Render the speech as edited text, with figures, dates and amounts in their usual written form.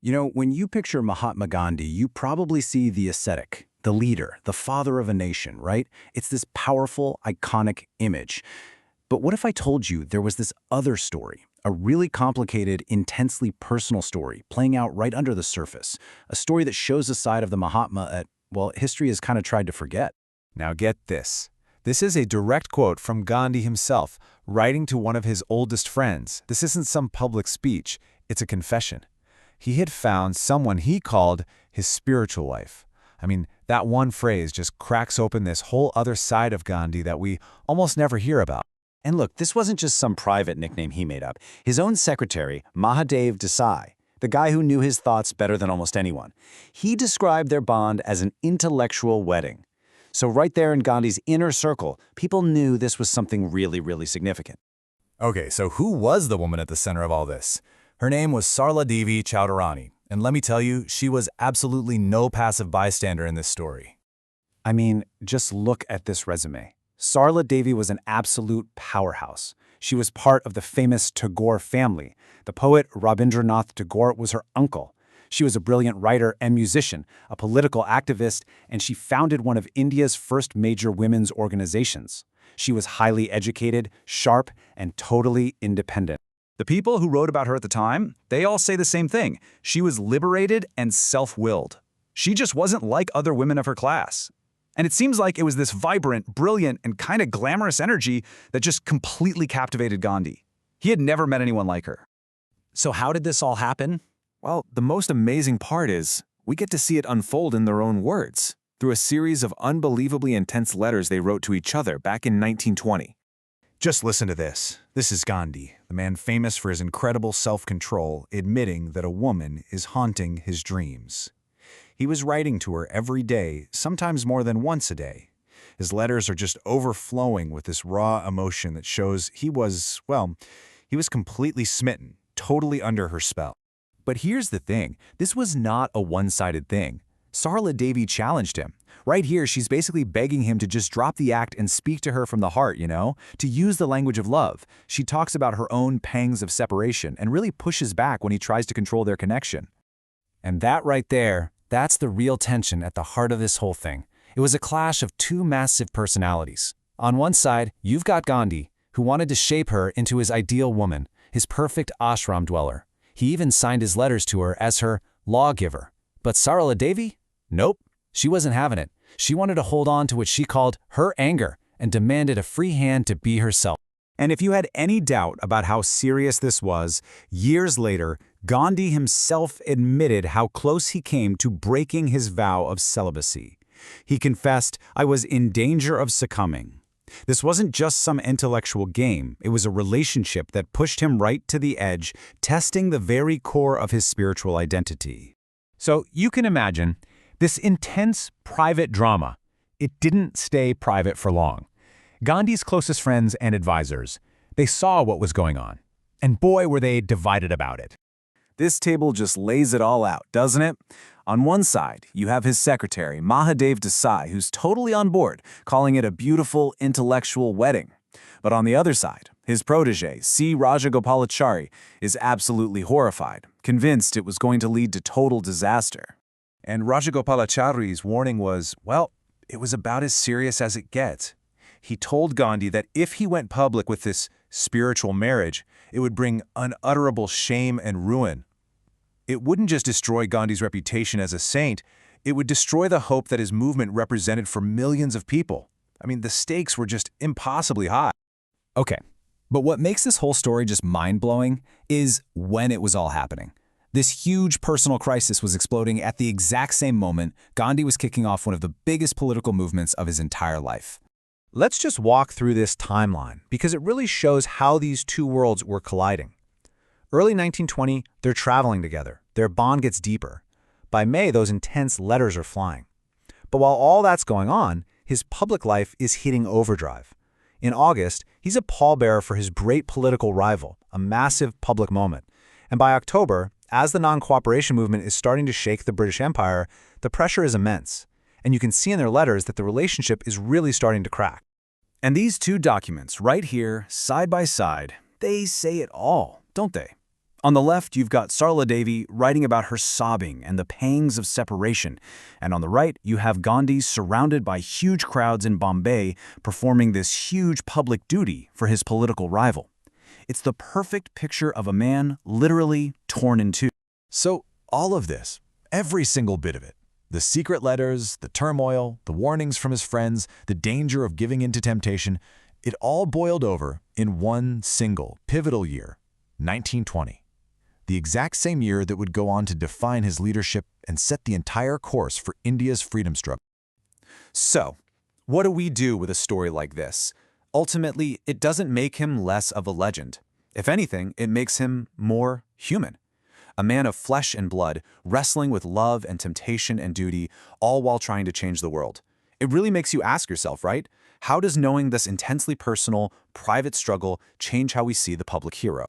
You know, when you picture Mahatma Gandhi, you probably see the ascetic, the leader, the father of a nation, right? It's this powerful, iconic image. But what if I told you there was this other story, a really complicated, intensely personal story playing out right under the surface, a story that shows a side of the Mahatma that, well, history has kind of tried to forget? Now get this. This is a direct quote from Gandhi himself, writing to one of his oldest friends. This isn't some public speech, it's a confession. He had found someone he called his spiritual life. I mean, that one phrase just cracks open this whole other side of Gandhi that we almost never hear about. And look, this wasn't just some private nickname he made up. His own secretary, Mahadev Desai, the guy who knew his thoughts better than almost anyone, he described their bond as an intellectual wedding. So right there in Gandhi's inner circle, people knew this was something really, really significant. Okay, so who was the woman at the center of all this? Her name was Sarala Devi Chaudhurani, and let me tell you, she was absolutely no passive bystander in this story. I mean, just look at this resume. Sarala Devi was an absolute powerhouse. She was part of the famous Tagore family. The poet Rabindranath Tagore was her uncle. She was a brilliant writer and musician, a political activist, and she founded one of India's first major women's organizations. She was highly educated, sharp, and totally independent. The people who wrote about her at the time, they all say the same thing. She was liberated and self-willed. She just wasn't like other women of her class. And it seems like it was this vibrant, brilliant, and kind of glamorous energy that just completely captivated Gandhi. He had never met anyone like her. So how did this all happen? Well, the most amazing part is we get to see it unfold in their own words, through a series of unbelievably intense letters they wrote to each other back in 1920. Just listen to this. This is Gandhi, the man famous for his incredible self-control, admitting that a woman is haunting his dreams. He was writing to her every day, sometimes more than once a day. His letters are just overflowing with this raw emotion that shows he was completely smitten, totally under her spell. But here's the thing, this was not a one-sided thing. Sarala Devi challenged him. Right here, she's basically begging him to just drop the act and speak to her from the heart, to use the language of love. She talks about her own pangs of separation and really pushes back when he tries to control their connection. And that right there, that's the real tension at the heart of this whole thing. It was a clash of two massive personalities. On one side, you've got Gandhi, who wanted to shape her into his ideal woman, his perfect ashram dweller. He even signed his letters to her as her lawgiver. But Sarala Devi? Nope, she wasn't having it. She wanted to hold on to what she called her anger and demanded a free hand to be herself. And if you had any doubt about how serious this was, years later, Gandhi himself admitted how close he came to breaking his vow of celibacy. He confessed, "I was in danger of succumbing." This wasn't just some intellectual game, it was a relationship that pushed him right to the edge, testing the very core of his spiritual identity. So you can imagine, this intense private drama, it didn't stay private for long. Gandhi's closest friends and advisors, they saw what was going on. And boy, were they divided about it. This table just lays it all out, doesn't it? On one side, you have his secretary, Mahadev Desai, who's totally on board, calling it a beautiful intellectual wedding. But on the other side, his protege, C. Rajagopalachari, is absolutely horrified, convinced it was going to lead to total disaster. And Rajagopalachari's warning was, well, it was about as serious as it gets. He told Gandhi that if he went public with this spiritual marriage, it would bring unutterable shame and ruin. It wouldn't just destroy Gandhi's reputation as a saint, it would destroy the hope that his movement represented for millions of people. I mean, the stakes were just impossibly high. Okay, but what makes this whole story just mind-blowing is when it was all happening. This huge personal crisis was exploding at the exact same moment Gandhi was kicking off one of the biggest political movements of his entire life. Let's just walk through this timeline, because it really shows how these two worlds were colliding. Early 1920, they're traveling together. Their bond gets deeper. By May, those intense letters are flying. But while all that's going on, his public life is hitting overdrive. In August, he's a pallbearer for his great political rival, a massive public moment. And by October, as the non-cooperation movement is starting to shake the British Empire, the pressure is immense. And you can see in their letters that the relationship is really starting to crack. And these two documents, right here, side by side, they say it all, don't they? On the left, you've got Sarala Devi writing about her sobbing and the pangs of separation. And on the right, you have Gandhi surrounded by huge crowds in Bombay performing this huge public duty for his political rival. It's the perfect picture of a man literally torn in two. So all of this, every single bit of it, the secret letters, the turmoil, the warnings from his friends, the danger of giving in to temptation, it all boiled over in one single pivotal year, 1920. The exact same year that would go on to define his leadership and set the entire course for India's freedom struggle. So, what do we do with a story like this? Ultimately, it doesn't make him less of a legend. If anything, it makes him more human. A man of flesh and blood, wrestling with love and temptation and duty, all while trying to change the world. It really makes you ask yourself, right? How does knowing this intensely personal, private struggle change how we see the public hero?